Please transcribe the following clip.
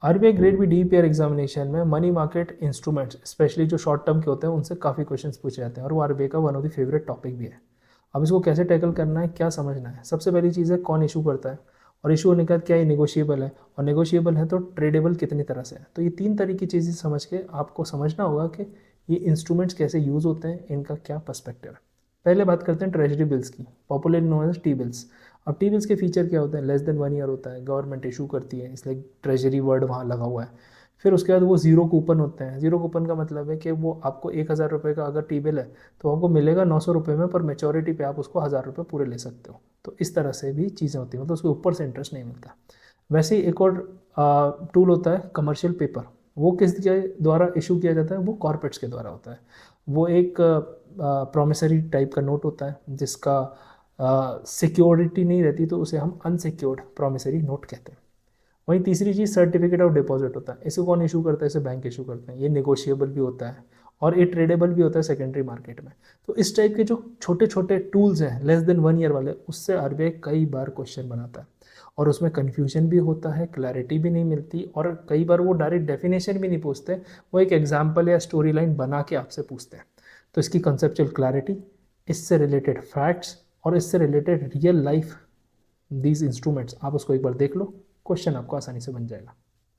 RBI grade B DEPR examination में money market instruments specially जो short term के होते हैं उनसे काफ़ी क्वेश्चंस पूछे जाते हैं और वो आरबीआई का one of the favourite topic भी है। अब इसको कैसे टैकल करना है, क्या समझना है। सबसे पहली चीज़ है कौन इशू करता है, और इशू होने के बाद क्या ये नेगोशिएबल है, और नेगोशिएबल है तो ट्रेडेबल कितनी तरह से है। तो ये तीन तरह की चीज़ें समझ के आपको समझना होगा कि ये इंस्ट्रूमेंट्स कैसे यूज़ होते हैं, इनका क्या पर्सपेक्टिव है। पहले बात करते हैं ट्रेजरी बिल्स की, popularly known as T bills. अब टी बिल्स के फीचर क्या होते हैं, लेस देन 1 ईयर होता है, गवर्नमेंट इशू करती है, इसलिए ट्रेजरी वर्ड वहाँ लगा हुआ है। फिर उसके बाद वो जीरो कूपन होते हैं। जीरो कूपन का मतलब है कि वो आपको 1,000 रुपये का अगर टी बिल है तो आपको मिलेगा 900 रुपये में, पर मेचोरिटी पे आप उसको 1,000 रुपये पूरे ले सकते हो। तो इस तरह से भी चीज़ें होती हैं, मतलब उसके ऊपर से इंटरेस्ट नहीं मिलता। वैसे ही एक और टूल होता है कमर्शियल पेपर। वो किसके द्वारा इशू किया जाता है, वो कॉर्पोरेट्स के द्वारा होता है। वो एक प्रोमिसरी टाइप का नोट होता है जिसका सिक्योरिटी नहीं रहती, तो उसे हम अनसिक्योर्ड प्रोमिसरी नोट कहते हैं। वहीं तीसरी चीज़ सर्टिफिकेट ऑफ डिपॉजिट होता है। इसे कौन इशू करता है, इसे बैंक इशू करते हैं। ये नेगोशिएबल भी होता है और ये ट्रेडेबल भी होता है सेकेंडरी मार्केट में। तो इस टाइप के जो छोटे छोटे टूल्स हैं लेस देन 1 ईयर वाले, उससे आरबीआई कई बार क्वेश्चन बनाता है और उसमें कन्फ्यूजन भी होता है, क्लैरिटी भी नहीं मिलती, और कई बार वो डायरेक्ट डेफिनेशन भी नहीं पूछते, वो एक एग्जाम्पल या स्टोरी लाइन बना के आपसे पूछते हैं। तो इसकी कंसेप्चुअल क्लैरिटी, इससे रिलेटेड फैक्ट्स और इससे related real life these instruments, आप उसको एक बार देख लो, क्वेश्चन आपको आसानी से बन जाएगा।